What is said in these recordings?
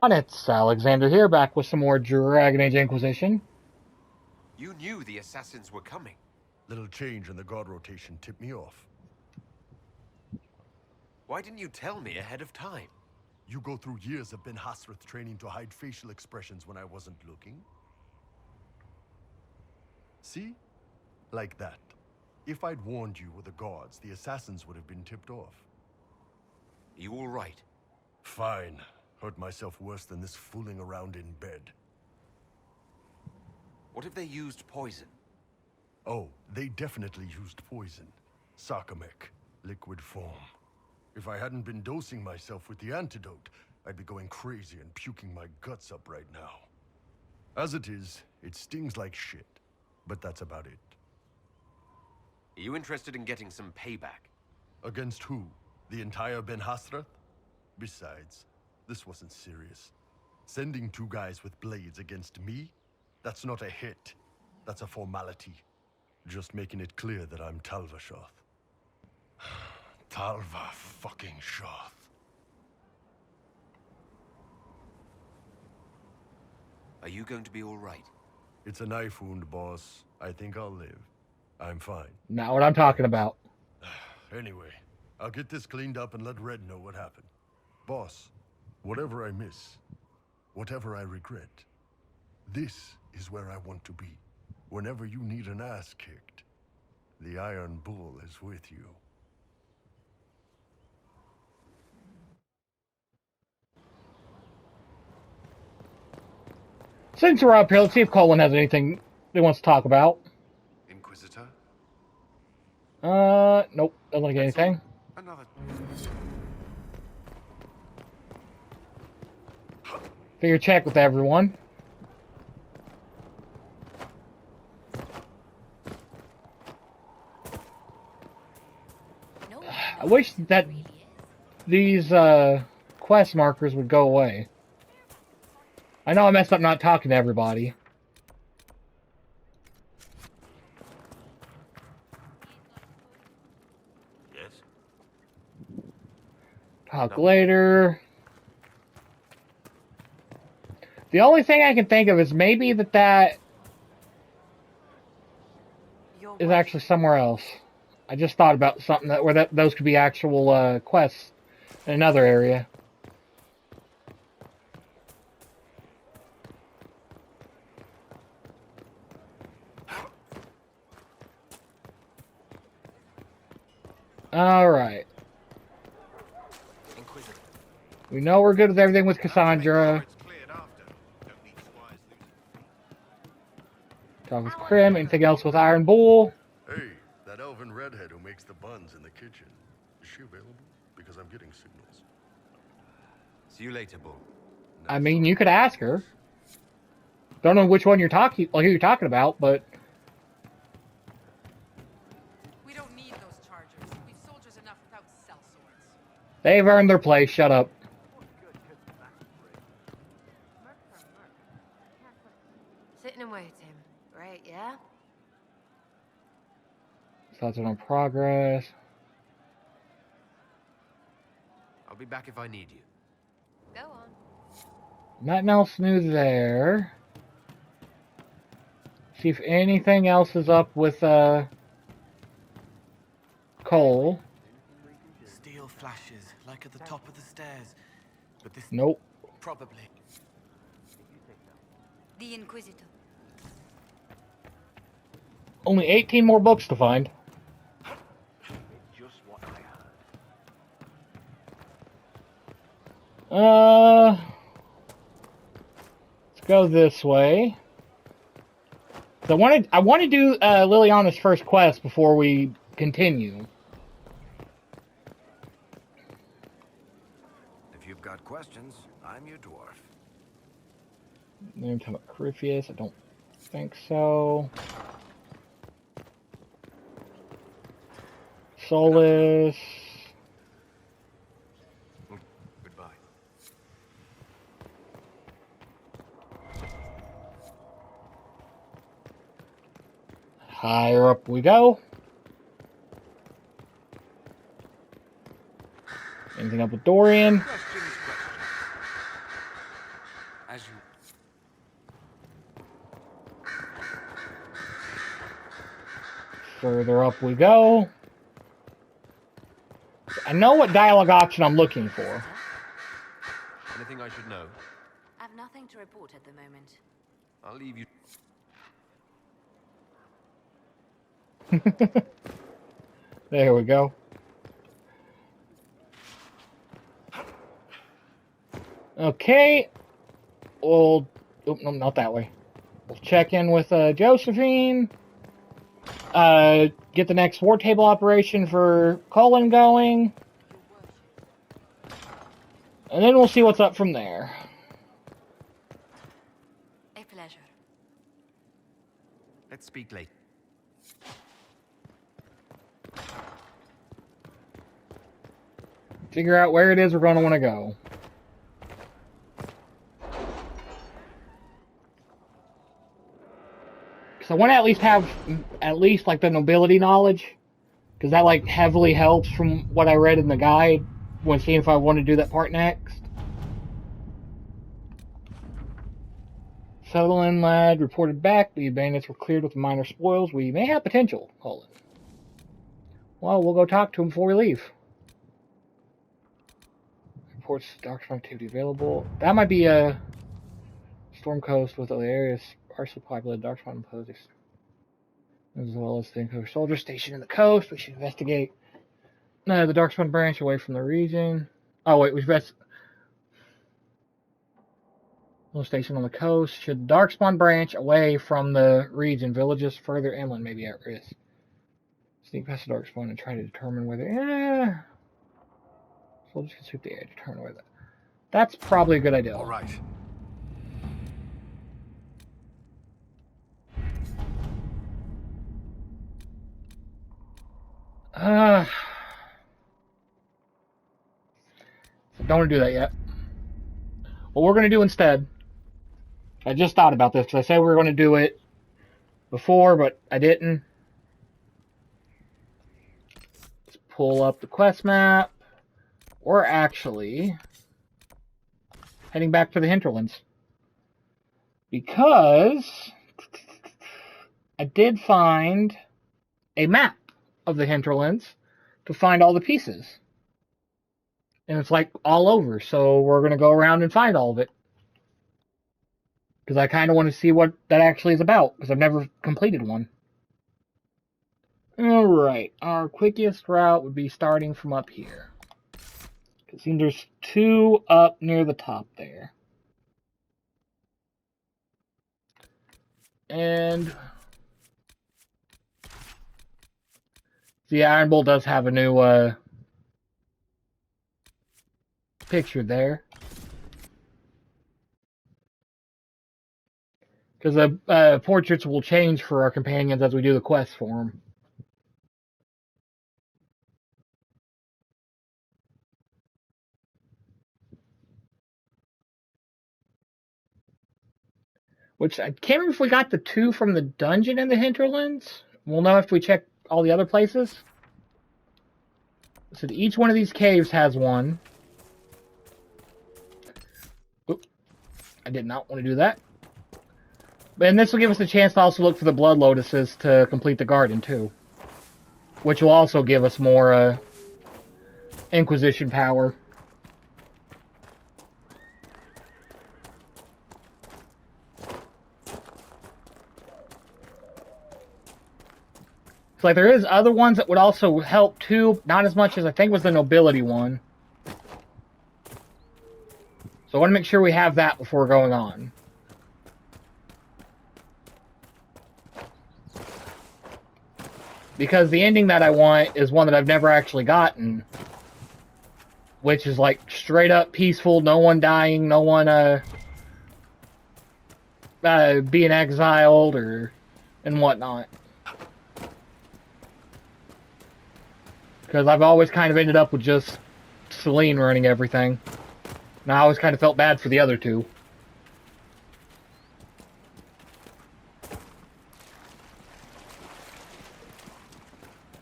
And it's Alexander here, back with some more Dragon Age Inquisition. You knew the assassins were coming. Little change in the guard rotation tipped me off. Why didn't you tell me ahead of time? You go through years of Ben Hasrith training to hide facial expressions when I wasn't looking. See? Like that. If I'd warned you or the guards, the assassins would have been tipped off. You all right? Fine. Hurt myself worse than this fooling around in bed. What if they used poison? Oh, they definitely used poison. Sarcomec. Liquid form. If I hadn't been dosing myself with the antidote, I'd be going crazy and puking my guts up right now. As it is, it stings like shit. But that's about it. Are you interested in getting some payback? Against who? The entire Ben Hasrith? Besides, this wasn't serious. Sending two guys with blades against me? That's not a hit. That's a formality. Just making it clear that I'm Talva Shoth. Talva fucking Shoth. Are you going to be all right? It's a knife wound, boss. I think I'll live. I'm fine. Not what I'm talking about. Anyway, I'll get this cleaned up and let Red know what happened. Boss, whatever I miss, whatever I regret, this is where I want to be. Whenever you need an ass kicked, the Iron Bull is with you. Since we're up here, let's see if Colin has anything he wants to talk about. Inquisitor? Nope. Doesn't like anything. Another... Figure check with everyone. I wish that these quest markers would go away. I know I messed up not talking to everybody. Yes? Talk later. The only thing I can think of is maybe that is actually somewhere else. I just thought about something where those could be actual quests in another area. Alright. We know we're good with everything with Cassandra. Talk with Krim. Anything else with Iron Bull? Hey, that elven redhead who makes the buns in the kitchen. Is she available? Because I'm getting signals. See you later, Bull. I mean, you could ask her. Don't know which one you're talking, who you're talking about, but We don't need those chargers. We've soldiers enough without cell swords. they've earned their place. Shut up. Sitting and waiting. Right, yeah? Thoughts on progress. I'll be back if I need you. Go on. Nothing else new there. See if anything else is up with Cole. Steel flashes like at the top of the stairs, but this Nope. probably. The Inquisitor. Only 18 more books to find. Just what I heard. Let's go this way. So I want to do Liliana's first quest before we continue. If you've got questions, I'm your dwarf. Name time of Corypheus. I don't think so. Solus. Goodbye. Higher up we go. Anything up with Dorian? Further up we go. I know what dialogue option I'm looking for. Anything I should know? I've nothing to report at the moment. I'll leave you. There we go. Okay. We'll... Oh, no, not that way. We'll check in with Josephine. Get the next war table operation for Cullen going. And then we'll see what's up from there. A pleasure. Let's speak later. Figure out where it is we're going to want to go. Because I want to at least have like the nobility knowledge, because that like heavily helps from what I read in the guide when seeing if I want to do that part next. Sutherland lad reported back the bandits were cleared with minor spoils. We may have potential, Colin. Well, we'll go talk to him before we leave. Reports Darkspawn activity available. That might be a Storm Coast with other areas sparsely populated. Darkspawn imposed as well as the Inquisition soldier stationed in the coast. We should investigate the Darkspawn branch away from the region. Oh wait, we should station on the coast. Should Darkspawn branch away from the region, villages further inland may be at risk. Sneak past the Darkspawn and try to determine whether. Soldiers can sweep the air, determine whether. That's probably a good idea. All right. Don't want to do that yet. What we're going to do instead, I just thought about this because I said we were going to do it before, but I didn't. Let's pull up the quest map. We're actually heading back to the Hinterlands. Because I did find a map of the Hinterlands to find all the pieces. And it's like all over, so we're going to go around and find all of it. Because I kind of want to see what that actually is about, because I've never completed one. Alright, our quickest route would be starting from up here. It seems there's two up near the top there. And the Iron Bull does have a new picture there. Because the portraits will change for our companions as we do the quest for them. Which, I can't remember if we got the two from the dungeon in the Hinterlands. We'll know if we check all the other places. So each one of these caves has one. Oop. I did not want to do that. And this will give us a chance to also look for the blood lotuses to complete the garden, too. Which will also give us more Inquisition power. Like, there is other ones that would also help too, not as much as I think was the nobility one. So I want to make sure we have that before going on. Because the ending that I want is one that I've never actually gotten. Which is like straight up peaceful, no one dying, no one being exiled and whatnot. Because I've always kind of ended up with just Celine running everything. And I always kind of felt bad for the other two.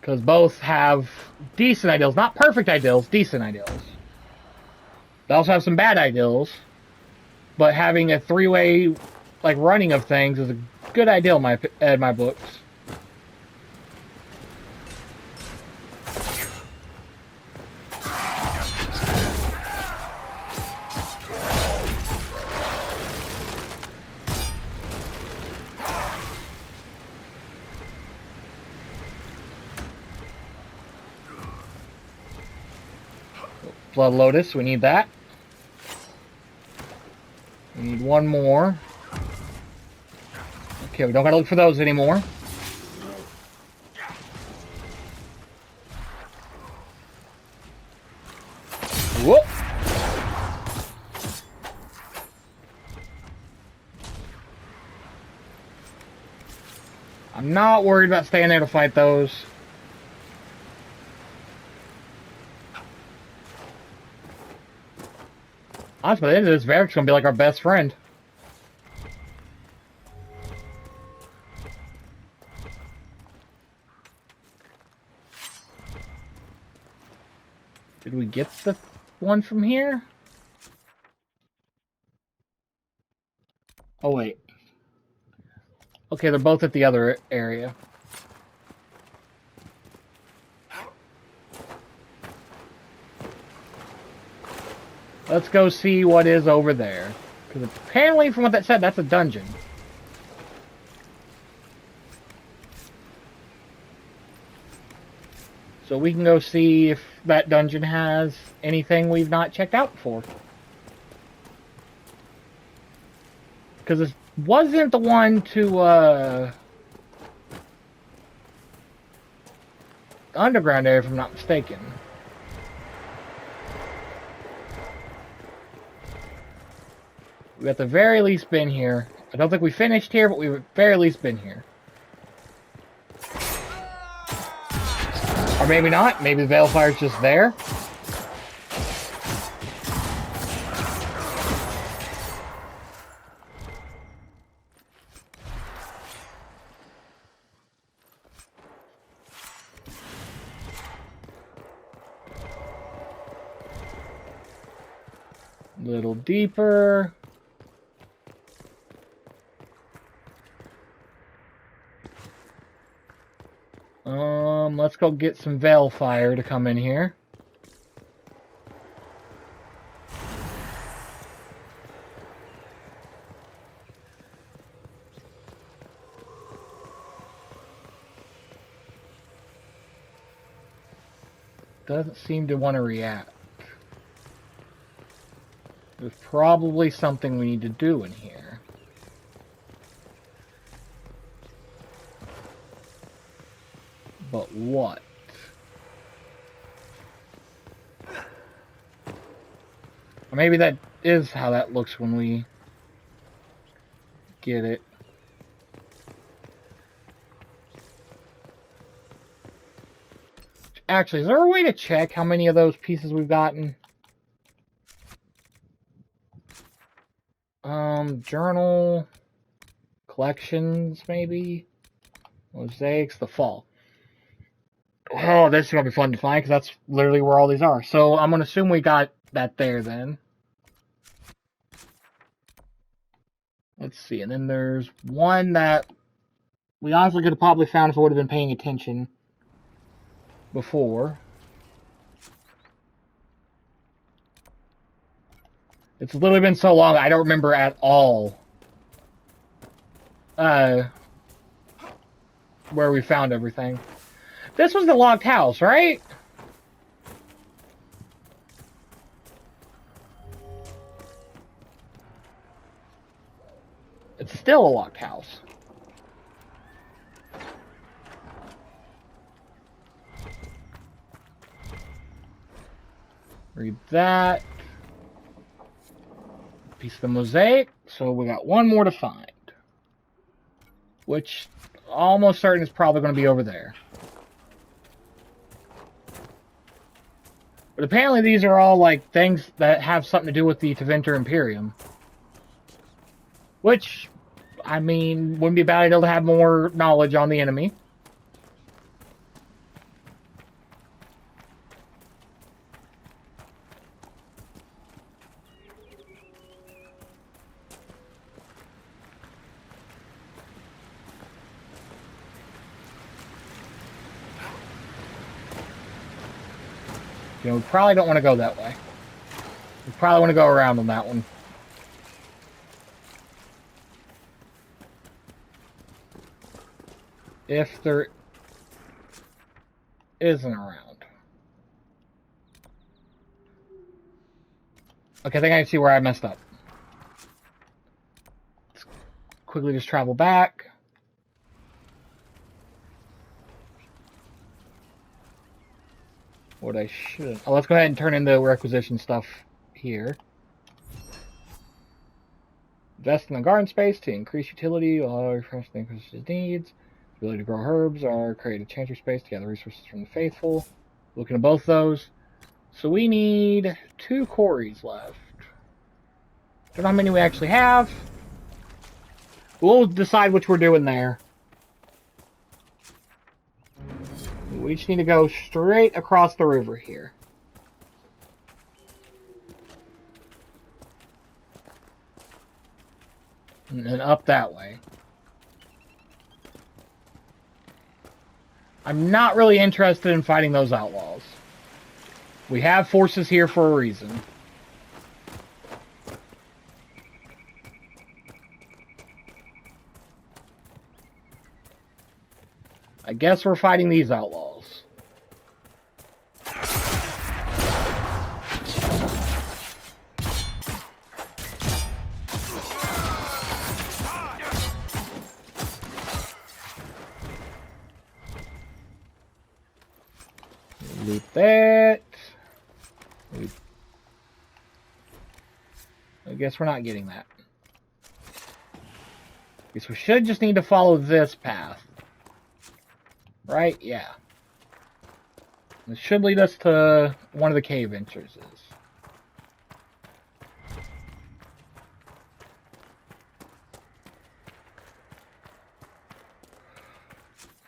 Because both have decent ideals. Not perfect ideals, decent ideals. They also have some bad ideals. But having a three-way like running of things is a good ideal in my books. Blood Lotus, we need that. We need one more. Okay, we don't gotta look for those anymore. Whoop! I'm not worried about staying there to fight those. Honestly, by the end of this, Varric's gonna be like our best friend. Did we get the one from here? Oh, wait. Okay, they're both at the other area. Let's go see what is over there. Because apparently, from what that said, that's a dungeon. So we can go see if that dungeon has anything we've not checked out before. Because this wasn't the one to, underground area, if I'm not mistaken. We've at the very least been here. I don't think we finished here, but we've at the very least been here. Or maybe not. Maybe the Valefire's just there. A little deeper. Let's go get some Valefire to come in here. Doesn't seem to want to react. There's probably something we need to do in here. But what? Or maybe that is how that looks when we get it. Actually, is there a way to check how many of those pieces we've gotten? Journal, collections, maybe? Mosaics, the fall. Oh, this is going to be fun to find, because that's literally where all these are. So, I'm going to assume we got that there, then. Let's see, and then there's one that we honestly could have probably found if we would have been paying attention before. It's literally been so long, I don't remember at all where we found everything. This was the locked house, right? It's still a locked house. Read that. Piece of the mosaic. So we got one more to find. Which, almost certain is probably going to be over there. But apparently these are all, like, things that have something to do with the Tevinter Imperium. Which, I mean, wouldn't be a bad idea to have more knowledge on the enemy. You know, we probably don't want to go that way. We probably want to go around on that one. If there isn't around. Okay, I think I can see where I messed up. Let's quickly just travel back. What I should... Oh, let's go ahead and turn in the requisition stuff here. Invest in the garden space to increase utility, allow refresh the Inquisition's needs. Ability to grow herbs or create a chantry space to gather resources from the faithful. Looking at both those. So we need 2 quarries left. Don't know how many we actually have. We'll decide which we're doing there. We just need to go straight across the river here. And then up that way. I'm not really interested in fighting those outlaws. We have forces here for a reason. I guess we're fighting these outlaws. Loot that. I guess we're not getting that. Guess we should just need to follow this path. Right? Yeah. This should lead us to one of the cave entrances.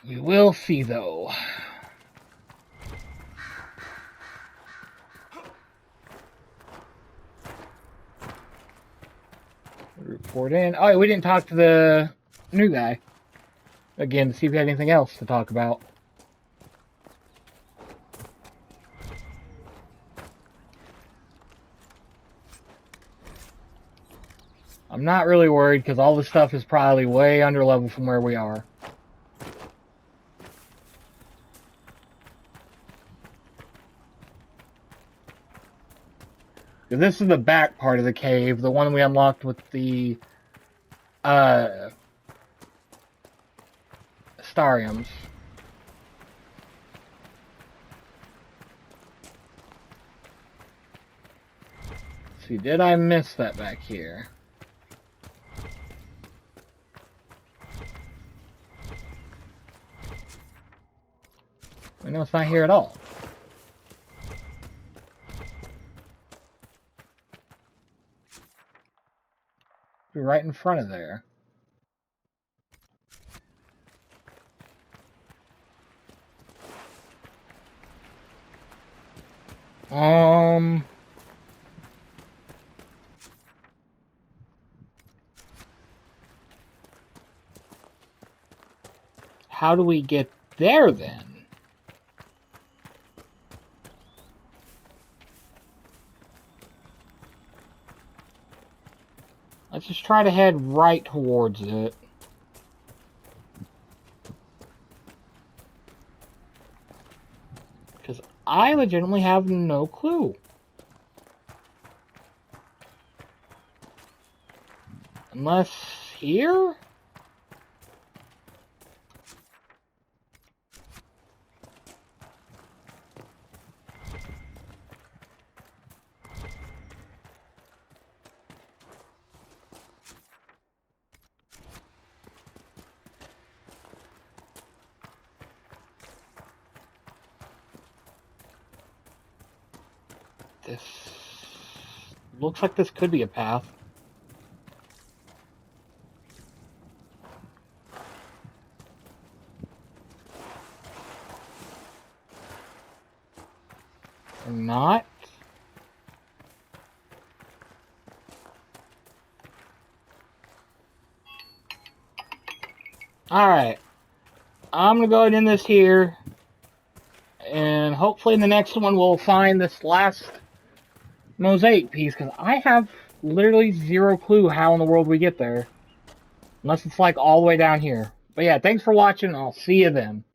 We will see, though. Report in. Oh, we didn't talk to the new guy. Again, to see if he had anything else to talk about. I'm not really worried because all this stuff is probably way under level from where we are. This is the back part of the cave, the one we unlocked with the Stariums. Let's see, did I miss that back here? I know it's not here at all. Be right in front of there. How do we get there then? Let's just try to head right towards it. Because I legitimately have no clue. Unless here? This looks like this could be a path. Or not. Alright. I'm gonna go ahead and end this here. And hopefully in the next one we'll find this last Mosaic piece, because I have literally zero clue how in the world we get there. Unless it's like all the way down here. But yeah, thanks for watching. I'll see you then.